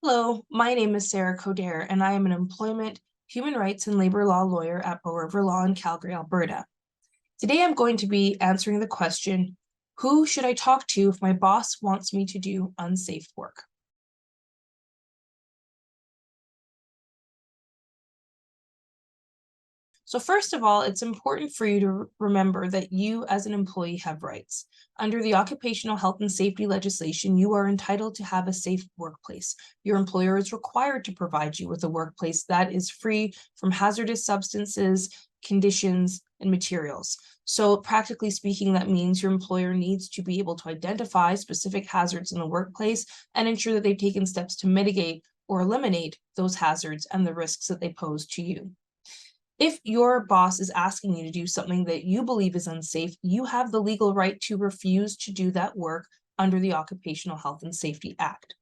Hello, my name is Sarah Coderre, and I am an employment, human rights, and labor law lawyer at Bow River Law in Calgary, Alberta. Today I'm going to be answering the question, who should I talk to if my boss wants me to do unsafe work? So first of all, it's important for you to remember that you as an employee have rights. Under the Occupational Health and Safety legislation, you are entitled to have a safe workplace. Your employer is required to provide you with a workplace that is free from hazardous substances, conditions, and materials. So practically speaking, that means your employer needs to be able to identify specific hazards in the workplace and ensure that they've taken steps to mitigate or eliminate those hazards and the risks that they pose to you. If your boss is asking you to do something that you believe is unsafe, you have the legal right to refuse to do that work under the Occupational Health and Safety Act.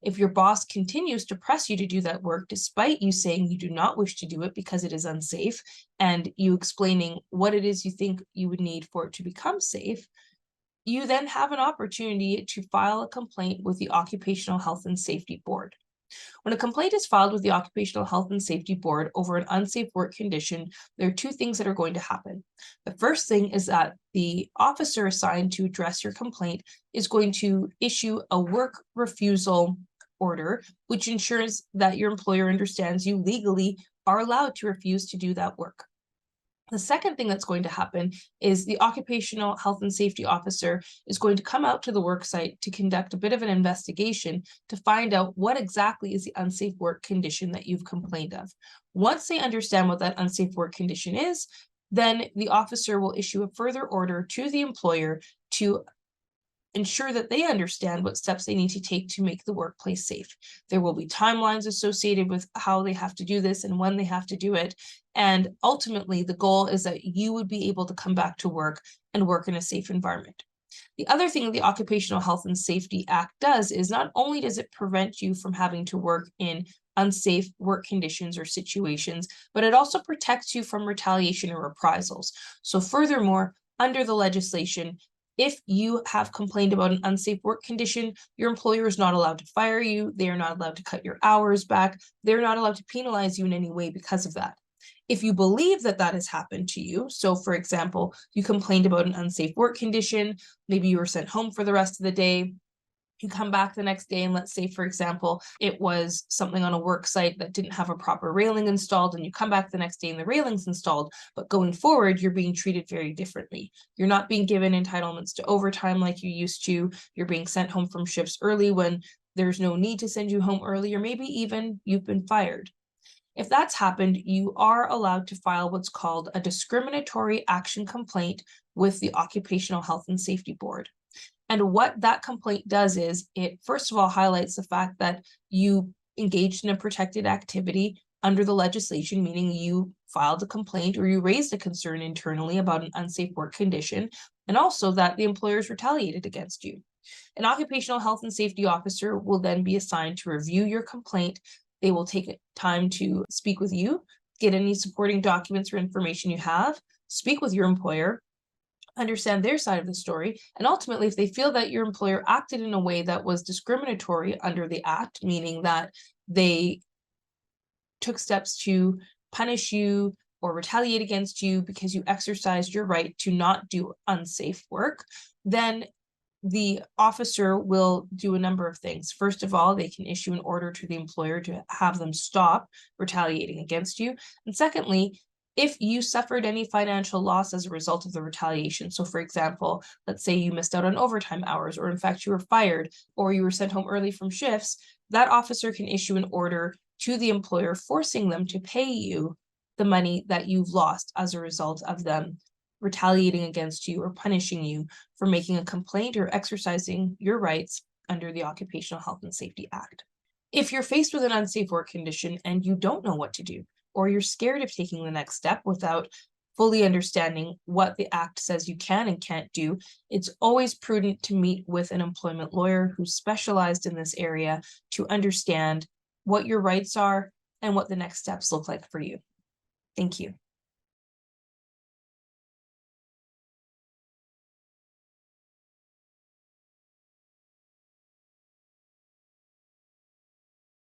If your boss continues to press you to do that work, despite you saying you do not wish to do it because it is unsafe, and you explaining what it is you think you would need for it to become safe, you then have an opportunity to file a complaint with the Occupational Health and Safety Board. When a complaint is filed with the Occupational Health and Safety Board over an unsafe work condition, there are two things that are going to happen. The first thing is that the officer assigned to address your complaint is going to issue a work refusal order, which ensures that your employer understands you legally are allowed to refuse to do that work. The second thing that's going to happen is the Occupational Health and Safety Officer is going to come out to the work site to conduct a bit of an investigation to find out what exactly is the unsafe work condition that you've complained of. Once they understand what that unsafe work condition is, then the officer will issue a further order to the employer to ensure that they understand what steps they need to take to make the workplace safe. There will be timelines associated with how they have to do this and when they have to do it. And ultimately, the goal is that you would be able to come back to work and work in a safe environment. The other thing the Occupational Health and Safety Act does is not only does it prevent you from having to work in unsafe work conditions or situations, but it also protects you from retaliation or reprisals. So furthermore, under the legislation, if you have complained about an unsafe work condition, your employer is not allowed to fire you. They are not allowed to cut your hours back. They're not allowed to penalize you in any way because of that. If you believe that that has happened to you, so for example, you complained about an unsafe work condition, maybe you were sent home for the rest of the day, you come back the next day and let's say, for example, it was something on a work site that didn't have a proper railing installed, and you come back the next day and the railing's installed, but going forward, you're being treated very differently. You're not being given entitlements to overtime like you used to. You're being sent home from shifts early when there's no need to send you home early, or maybe even you've been fired. If that's happened, you are allowed to file what's called a discriminatory action complaint with the Occupational Health and Safety Board. And what that complaint does is it, first of all, highlights the fact that you engaged in a protected activity under the legislation, meaning you filed a complaint or you raised a concern internally about an unsafe work condition, and also that the employers retaliated against you. An occupational health and safety officer will then be assigned to review your complaint. They will take time to speak with you, get any supporting documents or information you have, speak with your employer, understand their side of the story, and ultimately, if they feel that your employer acted in a way that was discriminatory under the act, meaning that they took steps to punish you or retaliate against you because you exercised your right to not do unsafe work, then the officer will do a number of things. First of all, they can issue an order to the employer to have them stop retaliating against you. And secondly, if you suffered any financial loss as a result of the retaliation, so for example, let's say you missed out on overtime hours, or in fact you were fired, or you were sent home early from shifts, that officer can issue an order to the employer forcing them to pay you the money that you've lost as a result of them retaliating against you or punishing you for making a complaint or exercising your rights under the Occupational Health and Safety Act. If you're faced with an unsafe work condition and you don't know what to do, or you're scared of taking the next step without fully understanding what the act says you can and can't do, it's always prudent to meet with an employment lawyer who's specialized in this area to understand what your rights are and what the next steps look like for you. Thank you.